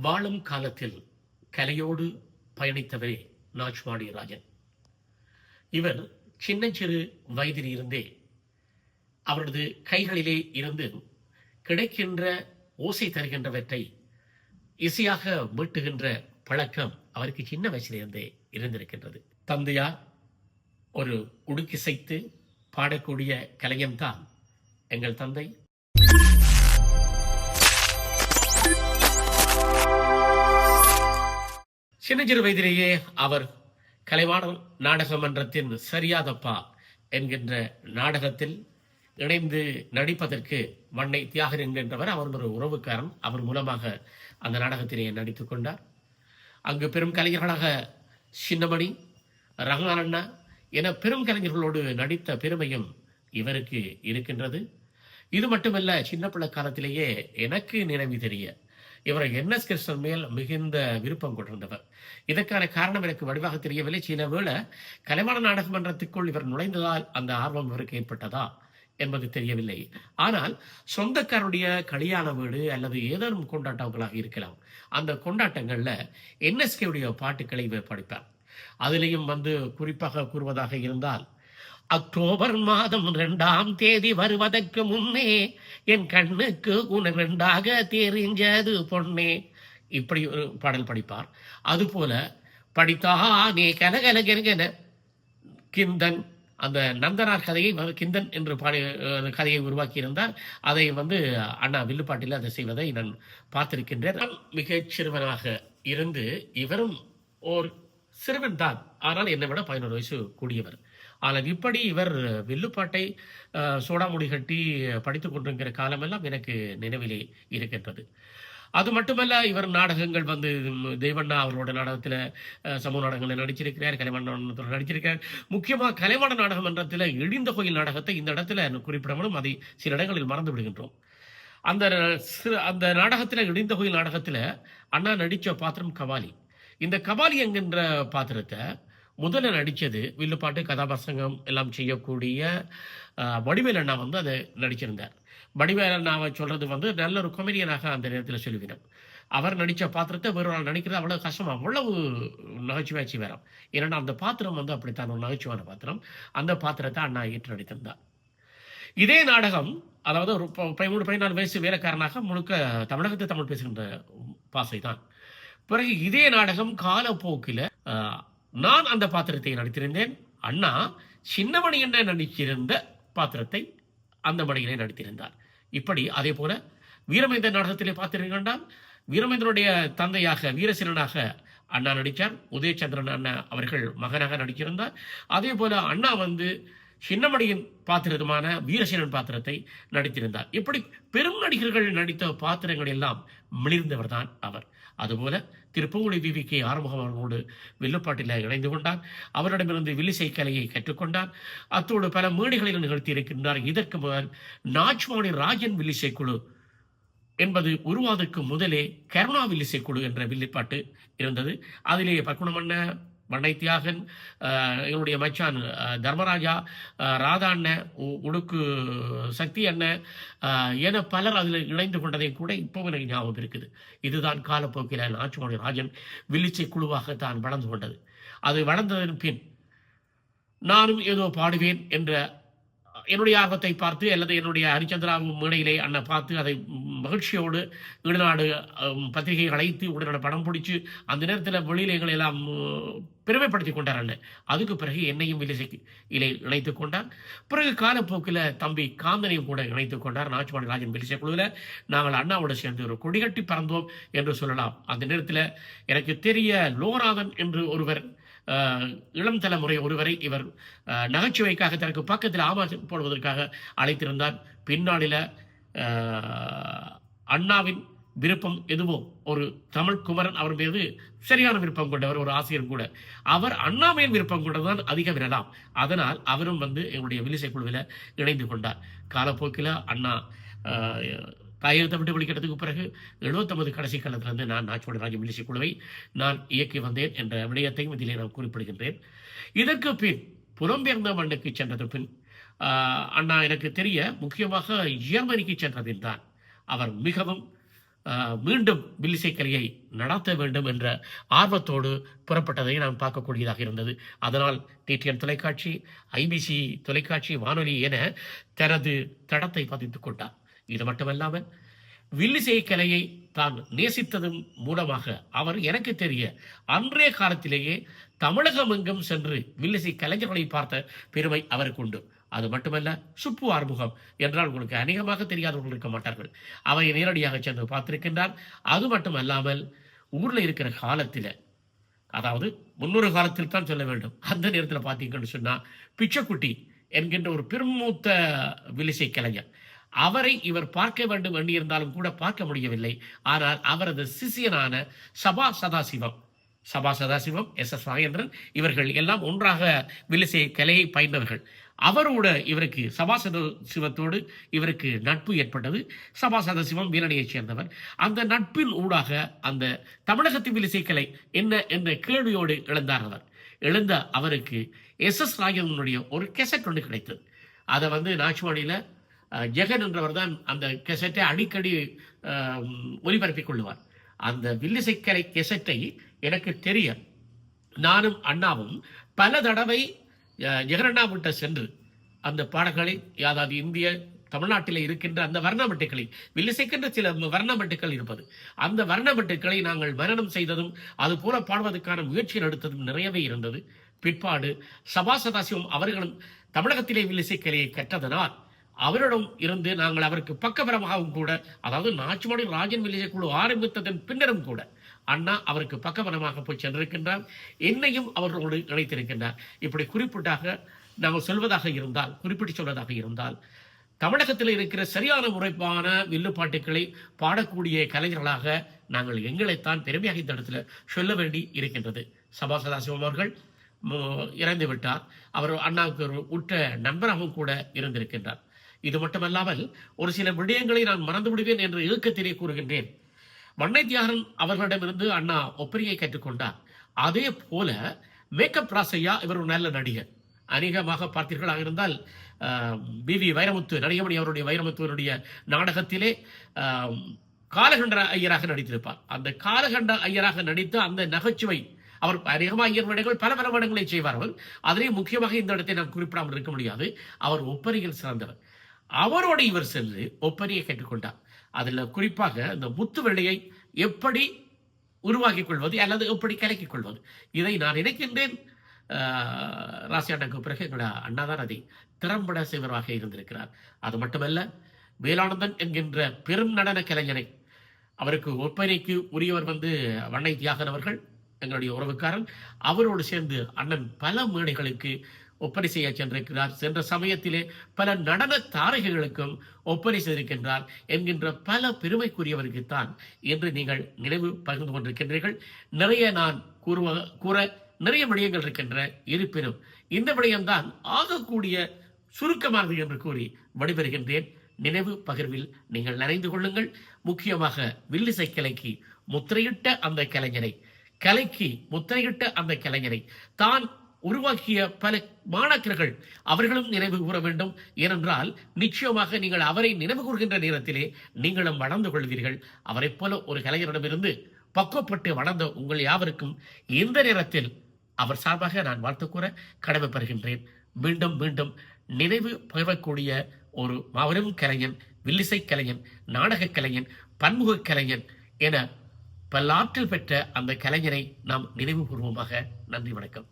வாழும் காலத்தில் கலையோடு பயணித்தவரே நாச்மாடி ராஜன். இவர் சின்னஞ்சிறு வயதில் இருந்தே அவரது கைகளிலே இருந்து கிடைக்கின்ற ஓசை தருகின்றவற்றை இசையாக மீட்டுகின்ற பழக்கம் அவருக்கு சின்ன வயசிலிருந்தே இருந்திருக்கின்றது. தந்தையார் ஒரு உடுக்கிசைத்து பாடக்கூடிய கலைஞன்தான் எங்கள் தந்தை. சின்னஞ்சிறு வயதிலேயே அவர் கலைவாணர் நாடக மன்றத்தின் சரியாதப்பா என்கின்ற நாடகத்தில் இணைந்து நடிப்பதற்கு வண்ணை தியாகர் என்கின்றவர் அவர் ஒரு உறவுக்காரன். அவர் மூலமாக அந்த நாடகத்திலே நடித்துக் கொண்டார். அங்கு பெரும் கலைஞர்களாக சின்னமணி, ரங்கநாதண்ணா என பெரும் கலைஞர்களோடு நடித்த பெருமையும் இவருக்கு இருக்கின்றது. இது மட்டுமல்ல, சின்ன பிள்ளை காலத்திலேயே எனக்கு நினைவு தெரிய இவர் என்எஸ் கிருஷ்ணன் மேல் மிகுந்த விருப்பம் கொண்டிருந்தவர். இதற்கான காரணம் எனக்கு வடிவாக தெரியவில்லை. சில வேளை கலைவாணர் நாடக மன்றத்துக்குள் இவர் நுழைந்ததால் அந்த ஆர்வம் இவருக்கு ஏற்பட்டதா என்பது தெரியவில்லை. ஆனால் சொந்தக்காருடைய கல்யாண வீடு அல்லது ஏதேனும் கொண்டாட்டங்களாக இருக்கலாம். அந்த கொண்டாட்டங்கள்ல என்எஸ்கேவுடைய பாட்டுக்களை இவர் படிப்பார். அதிலேயும் குறிப்பாக கூறுவதாக இருந்தால், அக்டோபர் மாதம் 2ஆம் தேதி வருவதற்கு முன்னே என் கண்ணுக்கு உணர்ந்தாக தெரிஞ்சது பொன்னே, இப்படி ஒரு பாடல் படிப்பார். அதுபோல படித்தானே கலகலகென கிந்தன், அந்த நந்தனார் கதையை கிந்தன் என்று கதையை உருவாக்கி இருந்தார். அதை அண்ணா வில்லுப்பாட்டில் அதை செய்வதை நான் பார்த்திருக்கின்றேன். மிகச் சிறுவனாக இருந்து இவரும் ஓர் சிறுவன் தான், ஆனால் என்னை விட 11 வயசு கூடியவர். ஆனால் இப்படி இவர் வில்லுப்பாட்டை சோடாமுடி கட்டி படித்துக் கொண்டிருக்கிற காலமெல்லாம் எனக்கு நினைவிலே இருக்கின்றது. அது மட்டுமல்ல, இவர் நாடகங்கள் தெய்வண்ணா அவரோட நாடகத்தில் சமூக நாடகங்களில் நடிச்சிருக்கிறார், கலைவாணர் நடிச்சிருக்கிறார். முக்கியமாக கலைவாணர் நாடக மன்றத்தில் இடிந்த கோயில் நாடகத்தை இந்த இடத்துல குறிப்பிடவும் அதை சில இடங்களில் மறந்து விடுகின்றோம். அந்த நாடகத்தில் இடிந்த கோயில் நாடகத்தில் அண்ணா நடித்த பாத்திரம் கபாலி. இந்த கபாலி என்கின்ற பாத்திரத்தை முதல்ல நடித்தது வில்லுப்பாட்டு கதாபாசங்கம் எல்லாம் செய்யக்கூடிய வடிவேல் அண்ணா அதை நடிச்சிருந்தார். வடிவேல் அண்ணாவை சொல்றது நல்ல ஒரு கொமெடியனாக அந்த நேரத்தில் சொல்லுவினோம். அவர் நடித்த பாத்திரத்தை வேறொரு நடிக்கிறது அவ்வளவு கஷ்டம், அவ்வளவு நகைச்சுவாச்சி வேறாம். ஏன்னா அந்த பாத்திரம் அப்படித்தான் ஒரு நகைச்சுவான பாத்திரம். அந்த பாத்திரத்தை அண்ணா ஏற்று நடித்திருந்தார். இதே நாடகம், அதாவது ஒரு 13-14 வயசு வேலைக்காரனாக முழுக்க தமிழகத்தை தமிழ் பேசுகின்ற பாசை தான். பிறகு இதே நாடகம் காலப்போக்கில் நான் அந்த பாத்திரத்தை நடித்திருந்தேன். அண்ணா சின்னமணி என்ன நடிச்சிருந்த பாத்திரத்தை அந்த மணியிலே நடித்திருந்தார். இப்படி அதே போல வீரமேந்திரன் நாடகத்திலே பார்த்திருக்கின்றால் வீரமேந்திரனுடைய தந்தையாக வீரசேனனாக அண்ணா நடித்தார். உதயச்சந்திரன் அண்ணா அவர்கள் மகனாக நடிச்சிருந்தார். அதே போல அண்ணா சின்னமணியின் பாத்திரமான வீரசேனன் பாத்திரத்தை நடித்திருந்தார். இப்படி பெரும் நடிகர்கள் நடித்த பாத்திரங்கள் எல்லாம் மிளிர்ந்தவர் தான் அவர். அதுபோல திருப்பூங்குடி விவிகே ஆறுமுகம் அவர்களோடு வில்லுப்பாட்டில் இணைந்து கொண்டார். அவரிடமிருந்து வில்லிசை கலையை கற்றுக்கொண்டார். அத்தோடு பல மேடைகளில் நிகழ்த்தி இருக்கின்றார். இதற்கு முதல் நாச்மாடி ராஜன் வில்லிசை குழு என்பது உருவாவதற்கு முதலே கருணா வில்லிசை குழு என்ற வில்லிப்பாட்டு இருந்தது. அதிலே பக்குணமண்ண, வண்ணை தியாகன், என்னுடைய மச்சான் தர்மராஜா, ராதா அண்ணன், உடுக்கு சக்தி அண்ணன் என பலர் அதில் இணைந்து கொண்டதையும் கூட இப்போவும் எனக்கு ஞாபகம் இருக்குது. இதுதான் காலப்போக்கில் நாச்மாடி ராஜன் வில்லிசை குழுவாக தான் வளர்ந்து கொண்டது. அது வளர்ந்ததன் பின் நானும் ஏதோ பாடுவேன் என்ற என்னுடைய ஆர்வத்தை பார்த்து அல்லது என்னுடைய ஹரிச்சந்திரா மேடையிலே அண்ணா பார்த்து அதை மகிழ்ச்சியோடு ஈடுநாடு பத்திரிகை அழைத்து உடனே படம் பிடிச்சி அந்த நேரத்தில் வெளியிலைகளை எல்லாம் பெருமைப்படுத்தி கொண்டார் அண்ணன். அதுக்கு பிறகு என்னையும் வில்லிசையிலே இணைத்து கொண்டார். பிறகு காலப்போக்கில் தம்பி காந்தனையும் கூட இணைத்து கொண்டார். நாச்மாடி ராஜன் வில்லிசை குழுவில் நாங்கள் அண்ணாவோடு சேர்ந்து ஒரு கொடிகட்டி பறந்தோம் என்று சொல்லலாம். அந்த நேரத்தில் எனக்கு தெரிய லோகநாதன் என்று ஒருவர், இளம் தலைமுறை ஒருவரை இவர் நகைச்சுவைக்காக தனக்கு பக்கத்தில் ஆபாசம் போடுவதற்காக அழைத்திருந்தார். பின்னாளில் அண்ணாவின் விருப்பம் எதுவோ ஒரு தமிழ் குமரன் அவர் மீது சரியான விருப்பம் கொண்டவர், ஒரு ஆசிரியர் கூட. அவர் அண்ணாவின் விருப்பம் கொண்டதான் அதிக விரலாம். அதனால் அவரும் எங்களுடைய வில்லிசை குழுவில் இணைந்து கொண்டார். காலப்போக்கில் அண்ணா தாயகத்தை விட்டு வெளிக்கிட்டதுக்கு பிறகு 79 கடைசி காலத்திலிருந்து நான் நாச்மாடி ராஜன் வில்லிசை குழுவை நான் இயக்கி வந்தேன் என்ற விடயத்தையும் இதிலே நான் குறிப்பிடுகின்றேன். இதற்கு பின் புலம்பெயர்ந்த மண்ணுக்கு சென்றது பின் அண்ணா எனக்கு தெரிய முக்கியமாக ஜெர்மனிக்கு சென்ற பின் தான் அவர் மிகவும் மீண்டும் வில்லிசை கலையை நடத்த வேண்டும் என்ற ஆர்வத்தோடு புறப்பட்டதை நாம் பார்க்கக்கூடியதாக இருந்தது. அதனால் டிடிஎன் தொலைக்காட்சி, ஐபிசி தொலைக்காட்சி, வானொலி என தனது தடத்தை பதித்துக் கொண்டார். இது மட்டுமல்லாமல் வில்லிசை கலையை தான் நேசித்ததன் மூலமாக அவர் எனக்கு தெரிய அன்றைய காலத்திலேயே தமிழகம் எங்கும் சென்று வில்லிசை கலைஞர்களை பார்த்த பெருமை அவருக்கு உண்டு. அது மட்டுமல்ல, சுப்பு ஆறுமுகம் என்றால் உங்களுக்கு அநேகமாக தெரியாதவர்கள் இருக்க மாட்டார்கள். அவரை நேரடியாக சென்று பார்த்திருக்கின்றார். அது மட்டுமல்லாமல் ஊர்ல இருக்கிற காலத்தில், அதாவது முன்னொரு காலத்தில் தான் சொல்ல வேண்டும், அந்த நேரத்தில் பார்த்தீங்கன்னு சொன்னா பிச்சைக்குட்டி என்கின்ற ஒரு பெருமூத்த வில்லிசை கலைஞர், அவரை இவர் பார்க்க வேண்டும் எண்ணியிருந்தாலும் கூட பார்க்க முடியவில்லை. ஆனால் அவரது சிஷியனான சபா சதாசிவம், எஸ் ராஜேந்திரன் இவர்கள் எல்லாம் ஒன்றாக வில்லிசை கலையை பயின்றவர்கள். அவரோட இவருக்கு சபா சதாசிவத்தோடு இவருக்கு நட்பு ஏற்பட்டது. சபா சதாசிவம் வீரணியைச் சேர்ந்தவர். அந்த நட்பின் ஊடாக அந்த தமிழகத்து வில்லிசை கலை என்ன என்ற கேள்வியோடு எழுந்த அவருக்கு எஸ் ராஜேந்திரனுடைய ஒரு கெசட் ஒன்று கிடைத்தது. அதை நாச்சுவாணியில் ஜெகன் என்றவர் தான் அந்த கெசட்டை அடிக்கடி ஒலிபரப்பிக் கொள்ளுவார். அந்த வில்லிசைக்கலை கெசட்டை எனக்கு தெரிய நானும் அண்ணாவும் பல தடவை ஜெகனண்ணா விட்ட சென்று அந்த பாடல்களை, அதாவது இந்திய தமிழ்நாட்டில் இருக்கின்ற அந்த வர்ணமெட்டுக்களை, வில்லிசைக்கின்ற சில வர்ணமெட்டுக்கள் இருப்பது, அந்த வர்ணமெட்டுக்களை நாங்கள் மரணம் செய்ததும் அது போல பாடுவதற்கான முயற்சி எடுத்ததும் நிறையவே இருந்தது. பிற்பாடு சபா சதாசிவம் அவர்களும் தமிழகத்திலே வில்லிசைக்கலையை கற்றதனால் அவரிடம் இருந்து நாங்கள் அவருக்கு பக்கபலமாகவும் கூட, அதாவது நாச்சுமாடி ராஜன் வில்லிசை குழு ஆரம்பித்ததன் பின்னரும் கூட அண்ணா அவருக்கு பக்கபலமாக போய் சென்றிருக்கின்றார். என்னையும் அவர்களோடு இணைத்திருக்கின்றார். இப்படி குறிப்பிட்டு சொல்வதாக இருந்தால் தமிழகத்தில் இருக்கிற சரியான முறைப்பான வில்லுப்பாட்டுக்களை பாடக்கூடிய கலைஞர்களாக நாங்கள் எங்களைத்தான் பெருமையாக இந்த இடத்துல சொல்ல வேண்டி இருக்கின்றது. சபா சதாசிவம் அவர்கள் இறந்து விட்டார். அவர் அண்ணாவுக்கு ஒரு உற்ற நண்பராகவும் கூட இருந்திருக்கின்றார். இது மட்டுமல்லாமல் ஒரு சில விடயங்களை நான் மறந்து விடுவேன் என்று இயக்கத்திலே கூறுகின்றேன். வண்ணை தியாகரன் அவர்களிடமிருந்து அண்ணா ஒப்பரியை கற்றுக்கொண்டார். அதே போல மேக்கப் ராசையா இவர் ஒரு நல்ல நடிகர். அநேகமாக பார்த்தீர்களாக இருந்தால் பிவி வைரமுத்து, நடிகமணி அவருடைய வைரமுத்துவனுடைய நாடகத்திலே காலகண்ட ஐயராக நடித்திருப்பார். அந்த காலகண்ட ஐயராக நடித்த அந்த நகைச்சுவை, அவர் அநேகமாக ஐயர் வேடங்கள் பல வேடங்களை செய்வார்கள். அதிலே முக்கியமாக இந்த இடத்தை நான் குறிப்பிடாமல் இருக்க முடியாது. அவர் ஒப்பரியில் சிறந்தவர். அவரோடு இவர் சென்று ஒப்பரியை கேட்டுக்கொண்டார். அதில் குறிப்பாக இந்த முத்து வெள்ளையை எப்படி உருவாக்கிக் கொள்வது அல்லது எப்படி கலக்கிக் கொள்வது, இதை நான் நினைக்கின்றேன் ராசியாண்டாக்கு பிறகு எங்களோட அண்ணாதான் அதை திறம்பட செய்வராக இருந்திருக்கிறார். அது மட்டுமல்ல, வேலானந்தன் என்கின்ற பெரும் நடன கலைஞரை, அவருக்கு ஒப்பனைக்கு உரியவர் வண்ணை தியாகன் அவர்கள், எங்களுடைய உறவுக்காரன். அவரோடு சேர்ந்து அண்ணன் பல மேடைகளுக்கு ஒப்பனை செய்ய சென்றிருக்கிறார். சென்ற சமயத்திலே பல நடன தாரகைகளுக்கும் ஒப்பனை செய்திருக்கின்றார் என்கின்ற பல பெருமைக்குரியவருக்குத்தான் என்று நீங்கள் நினைவு பகிர்ந்து கொண்டிருக்கின்றீர்கள். நிறைய நான் கூற நிறைய விடயங்கள் இருக்கின்ற, இருப்பினும் இந்த விடயம்தான் ஆகக்கூடிய சுருக்கமானது என்று கூறி விடைபெறுகின்றேன். நினைவு பகிர்வில் நீங்கள் நனைந்து கொள்ளுங்கள். முக்கியமாக வில்லிசை கலைக்கு முத்திரையிட்ட அந்த கலைஞரை தான் உருவாக்கிய பல மாணாக்கர்கள் அவர்களும் நினைவு கூற வேண்டும். ஏனென்றால் நிச்சயமாக நீங்கள் அவரை நினைவு கூறுகின்ற நேரத்திலே நீங்களும் வளர்ந்து கொள்வீர்கள். அவரை போல ஒரு கலைஞரிடமிருந்து பக்குவப்பட்டு வளர்ந்த உங்கள் யாவருக்கும் இந்த நேரத்தில் அவர் சார்பாக நான் வாழ்த்து கூற கடமைப்படுகின்றேன். மீண்டும் மீண்டும் நினைவு பகிரக்கூடிய ஒரு மாபெரும் கலைஞன், வில்லிசை கலைஞன், நாடக கலைஞன், பன்முக கலைஞன் என பல்லாற்றல் பெற்ற அந்த கலைஞரை நாம் நினைவு கூறுவோமாக. நன்றி, வணக்கம்.